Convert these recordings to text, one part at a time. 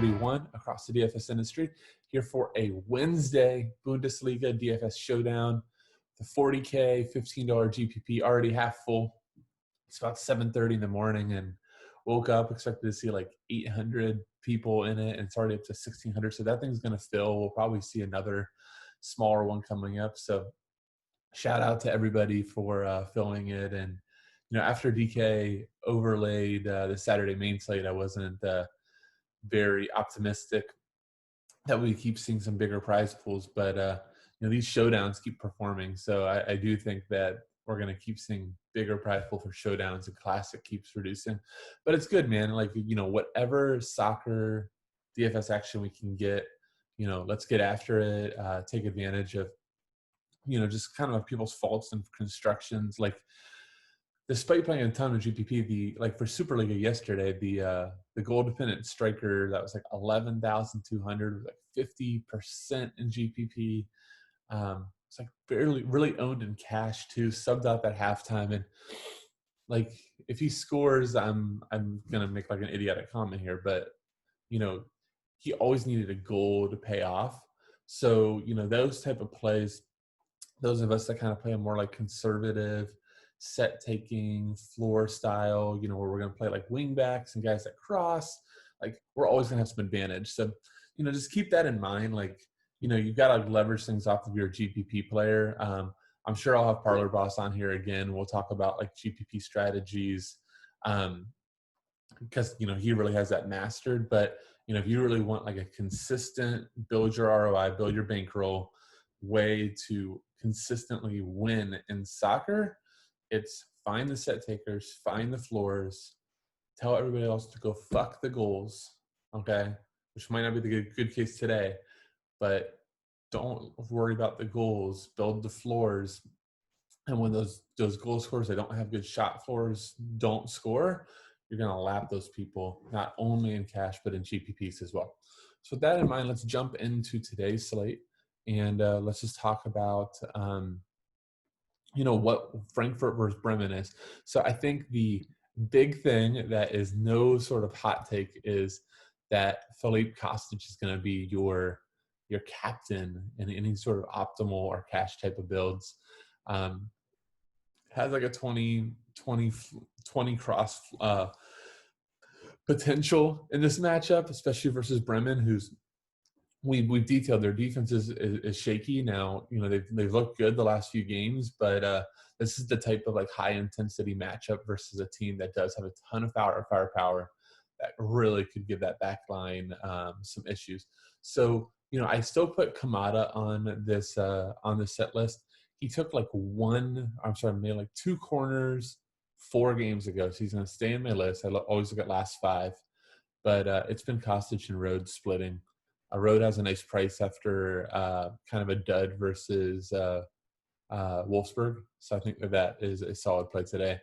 everyone across the DFS industry, here for a Wednesday Bundesliga DFS Showdown. The 40K, $15 GPP already half full. It's about 7:30 in the morning and woke up, expected to see like 800 people in it, and it's already up to 1,600. So that thing's going to fill. We'll probably see another smaller one coming up. So shout out to everybody for filling it. And, you know, after DK overlaid the Saturday main slate, I wasn't very optimistic that we keep seeing some bigger prize pools, but you know, these showdowns keep performing. So I do think that we're going to keep seeing bigger prize pool for showdowns, and Classic keeps reducing. But it's good, man. Like, you know, whatever soccer DFS action we can get, you know, let's get after it, take advantage of, you know, just kind of people's faults and constructions. Like, despite playing a ton of GPP, like for Superliga yesterday, the goal dependent striker that was like 11,200, like 50% in GPP. It's like barely really owned in cash too. Subbed out at halftime, and like if he scores, I'm gonna make like an idiotic comment here, but you know, he always needed a goal to pay off. So you know, those type of plays, those of us that kind of play a more like conservative, set taking floor style, you know, where we're going to play like wing backs and guys that cross, like we're always going to have some advantage. So, you know, just keep that in mind. Like, you know, you've got to leverage things off of your GPP player. I'm sure I'll have Parlor Boss on here again. We'll talk about like GPP strategies because, you know, he really has that mastered. But, you know, if you really want like a consistent build your ROI, build your bankroll way to consistently win in soccer, it's find the set takers, find the floors, tell everybody else to go fuck the goals, okay? Which might not be the good case today, but don't worry about the goals. Build the floors, and when those goal scorers, they don't have good shot floors, don't score, you're gonna lap those people not only in cash but in GPPs as well. So with that in mind, let's jump into today's slate, and let's just talk about you know, what Frankfurt versus Bremen is. So I think the big thing that is no sort of hot take is that Philippe Kostic is going to be your captain in any sort of optimal or cash type of builds. Has like a 20 cross potential in this matchup, especially versus Bremen, who's we've detailed their defense is shaky now. You know, they've looked good the last few games, but this is the type of like high intensity matchup versus a team that does have a ton of firepower that really could give that back line some issues. So, you know, I still put Kamada on this set list. He took like made like 2 corners 4 games ago, so he's going to stay in my list. I always look at last 5, but it's been Kostic and Rhodes splitting. Rode has a nice price after kind of a dud versus Wolfsburg. So I think that is a solid play today.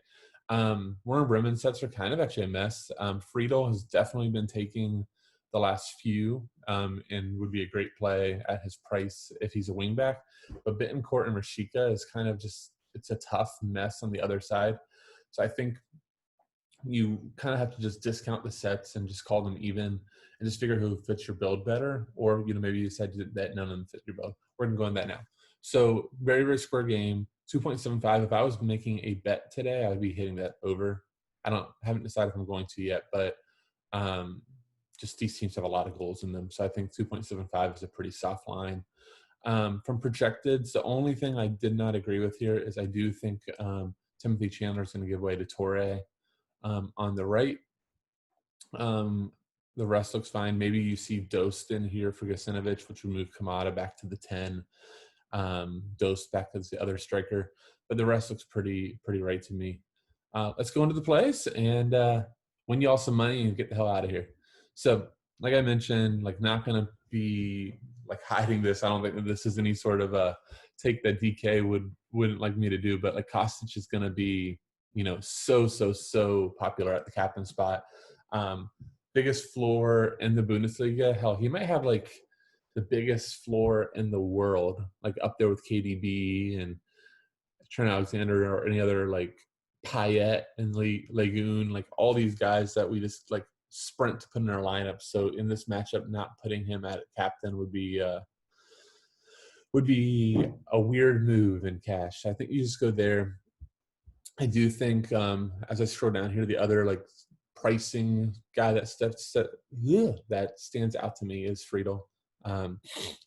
Werner Bremen sets are kind of actually a mess. Friedel has definitely been taking the last few and would be a great play at his price if he's a wingback. But Bittencourt and Rashica is kind of just, it's a tough mess on the other side. So I think you kind of have to just discount the sets and just call them even and just figure who fits your build better. Or, you know, maybe you decide that none of them fit your build. We're going to go on that now. So very, very square game, 2.75. If I was making a bet today, I would be hitting that over. Haven't decided if I'm going to yet, but just these teams have a lot of goals in them. So I think 2.75 is a pretty soft line. From projected, the only thing I did not agree with here is I do think Timothy Chandler is going to give way to Torre. On the right, the rest looks fine. Maybe you see Dost in here for Gacinovic, which would move Kamada back to the 10, Dost back as the other striker. But the rest looks pretty right to me. Let's go into the plays and win you all some money and get the hell out of here. So, like I mentioned, like not going to be like hiding this. I don't think that this is any sort of a take that DK wouldn't like me to do. But like Kostic is going to be, you know, so popular at the captain spot. Biggest floor in the Bundesliga. Hell, he might have like the biggest floor in the world, like up there with KDB and Trent Alexander or any other like Payet and Lagoon, like all these guys that we just like sprint to put in our lineup. So in this matchup, not putting him at captain would be a weird move in cash. I think you just go there. I do think as I scroll down here, the other like pricing guy that stands out to me is Friedel.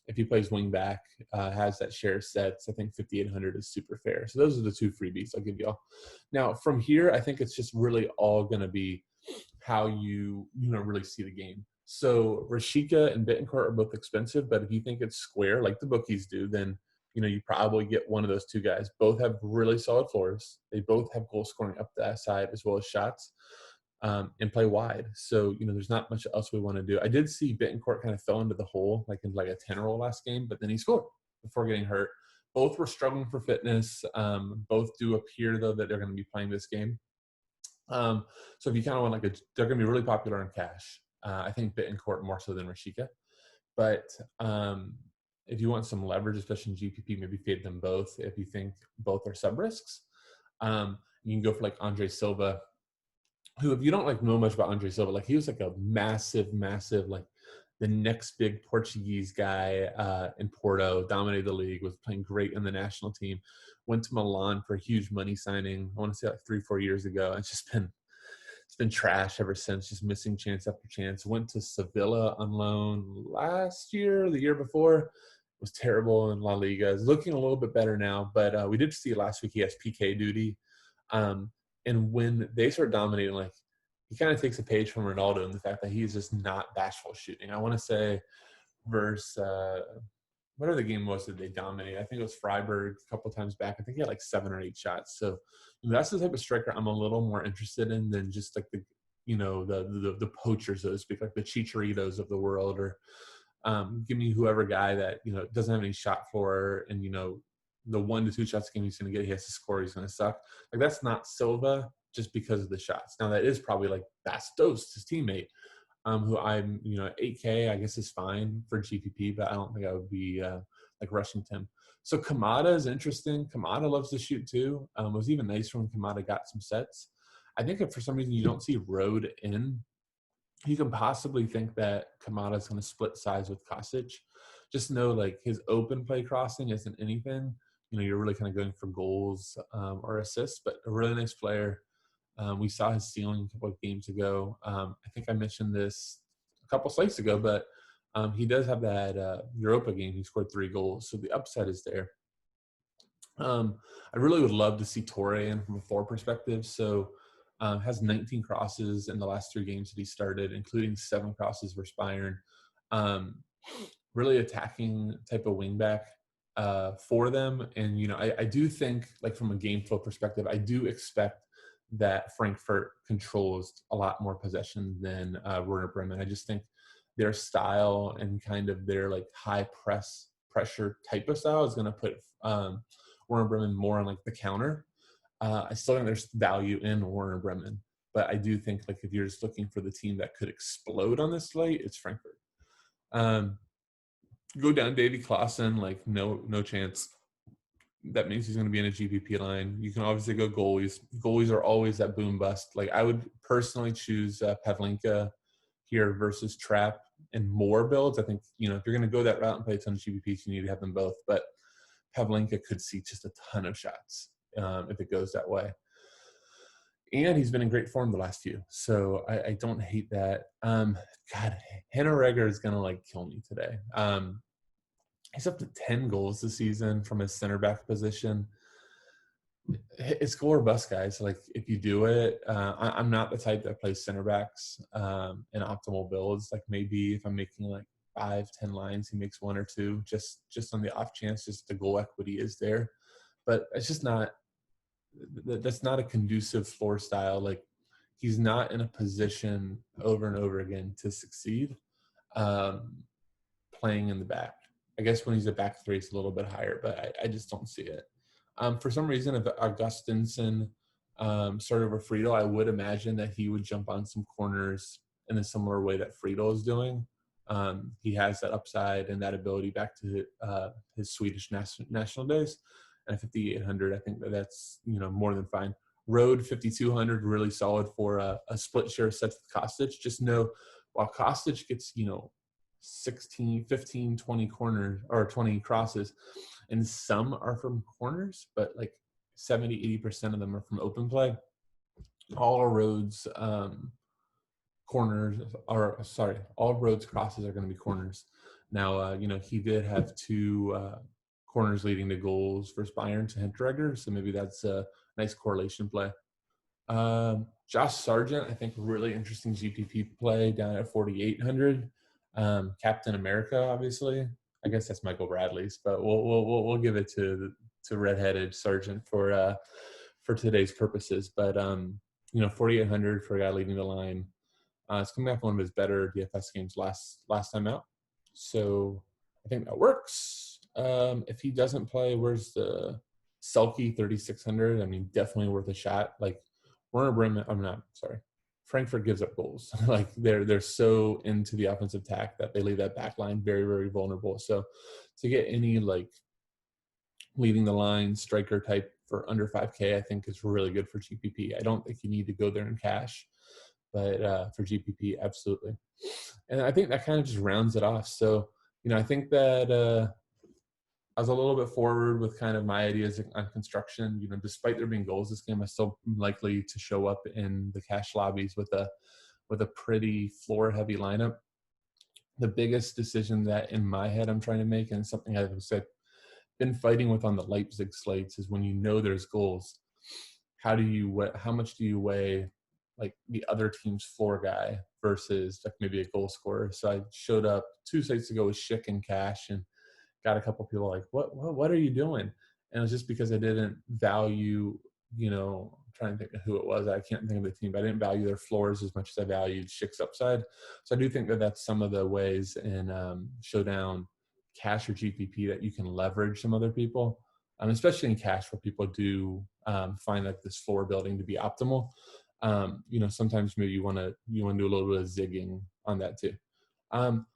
If he plays wing back, has that share sets, I think 5,800 is super fair. So those are the two freebies I'll give y'all. Now from here, I think it's just really all going to be how you really see the game. So Rashika and Bittencourt are both expensive, but if you think it's square like the bookies do, then you probably get one of those two guys. Both have really solid floors. They both have goal scoring up that side as well as shots, and play wide. So, there's not much else we want to do. I did see Bittencourt kind of fell into the hole, like in like a 10 roll last game, but then he scored before getting hurt. Both were struggling for fitness. Both do appear, though, that they're going to be playing this game. So if you kind of want they're going to be really popular in cash. I think Bittencourt more so than Rashika. But if you want some leverage, especially in GPP, maybe fade them both if you think both are sub risks. You can go for like Andre Silva, who, if you don't know much about Andre Silva, he was like a massive, like the next big Portuguese guy in Porto, dominated the league, was playing great in the national team, went to Milan for a huge money signing, I want to say 3-4 years ago. It's been trash ever since, just missing chance after chance. Went to Sevilla on loan last year, the year before. Was terrible in La Liga. Is looking a little bit better now, but we did see last week he has PK duty. And when they start dominating, he kind of takes a page from Ronaldo in the fact that he's just not bashful shooting. I want to say versus whatever the game was that they dominated. I think it was Freiburg a couple of times back. I think he had 7 or 8 shots. So that's the type of striker I'm a little more interested in than just the poachers, so to speak, like the Chicharitos of the world, or give me whoever guy that doesn't have any shot floor, and the 1 to 2 shots a game he's going to get, he has to score, he's going to suck. That's not Silva just because of the shots. Now that is probably Bastos, his teammate, who I'm 8K I guess is fine for GPP, but I don't think I would be rushing to him. So Kamada is interesting. Kamada loves to shoot too. It was even nicer when Kamada got some sets. I think if for some reason you don't see Road in, you can possibly think that Kamada is going to split sides with Kosic. Just know his open play crossing isn't anything. You're really kind of going for goals or assists, but a really nice player. We saw his ceiling a couple of games ago. I think I mentioned this a couple slates ago, but he does have that Europa game. He scored 3 goals, so the upside is there. I really would love to see Torre in from a floor perspective. So has 19 crosses in the last 3 games that he started, including 7 crosses versus Bayern. Really attacking type of wingback for them. And, I do think, from a game flow perspective, I do expect that Frankfurt controls a lot more possession than Werder Bremen. I just think their style and kind of their high pressure type of style is going to put Werder Bremen more on the counter. I still think there's value in Werder Bremen, but I do think if you're just looking for the team that could explode on this slate, it's Frankfurt. Go down Davy Klaassen, no chance. That means he's going to be in a GPP line. You can obviously go goalies. Goalies are always that boom bust. I would personally choose Pavlenka here versus Trapp and more builds. I think, if you're going to go that route and play a ton of GPPs, you need to have them both. But Pavlenka could see just a ton of shots if it goes that way. And he's been in great form the last few. So I don't hate that. God, Henneregger is going to kill me today. He's up to 10 goals this season from his center back position. It's goal or bust, guys. If you do it, I'm not the type that plays center backs in optimal builds. Maybe if I'm making 5-10 lines, he makes 1 or 2, just on the off chance, just the goal equity is there. But it's just not. That's not a conducive floor style. He's not in a position over and over again to succeed playing in the back. I guess when he's a back 3, it's a little bit higher, but I just don't see it. For some reason, if Augustinsson started over Friedel, I would imagine that he would jump on some corners in a similar way that Friedel is doing. He has that upside and that ability back to his Swedish national days. And at 5,800, I think that's more than fine. Road 5,200, really solid for a split share set with Kostic. Just know while Kostic gets, 16, 15, 20 corners or 20 crosses, and some are from corners, but like 70, 80% of them are from open play. All roads corners are, sorry, all roads crosses are going to be corners. Now, he did have 2 corners leading to goals versus Bayern to Hinteregger, so maybe that's a nice correlation play. Josh Sargent, I think, really interesting GPP play down at 4,800. Captain America, obviously. I guess that's Michael Bradley's, but we'll give it to redheaded Sargent for today's purposes. But 4,800 for a guy leading the line. It's coming off one of his better DFS games last time out, so I think that works. If he doesn't play, where's the Selke 3,600? I mean, definitely worth a shot. Like Werder Bremen, Frankfurt gives up goals. Like they're so into the offensive attack that they leave that back line very, very vulnerable. So to get any like leading the line striker type for under 5K, I think is really good for GPP. I don't think you need to go there in cash, but for GPP, absolutely. And I think that kind of just rounds it off. So, I think that I was a little bit forward with kind of my ideas on construction. Despite there being goals this game, I still am likely to show up in the cash lobbies with a pretty floor heavy lineup. The biggest decision that in my head I'm trying to make, and something I've been fighting with on the Leipzig slates, is when there's goals, how much do you weigh like the other team's floor guy versus like maybe a goal scorer? So I showed up 2 sites ago with Schick and cash and got a couple people like, what are you doing? And it was just because I didn't value, I'm trying to think of who it was. I can't think of the team, but I didn't value their floors as much as I valued Schick's upside. So I do think that that's some of the ways in Showdown, cash or GPP, that you can leverage some other people, especially in cash where people do find like this floor building to be optimal. Sometimes maybe you want to do a little bit of zigging on that too.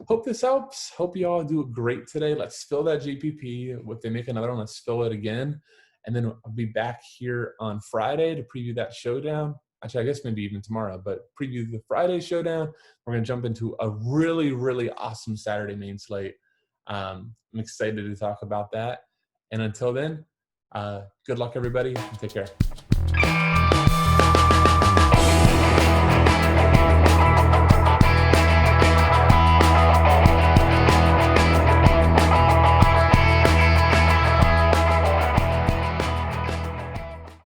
Hope this helps. Hope you all do great today. Let's fill that GPP. If they make another one, let's fill it again. And then I'll be back here on Friday to preview that showdown. Actually, I guess maybe even tomorrow, but preview the Friday showdown. We're going to jump into a really, really awesome Saturday main slate. I'm excited to talk about that. And until then, good luck, everybody, and take care.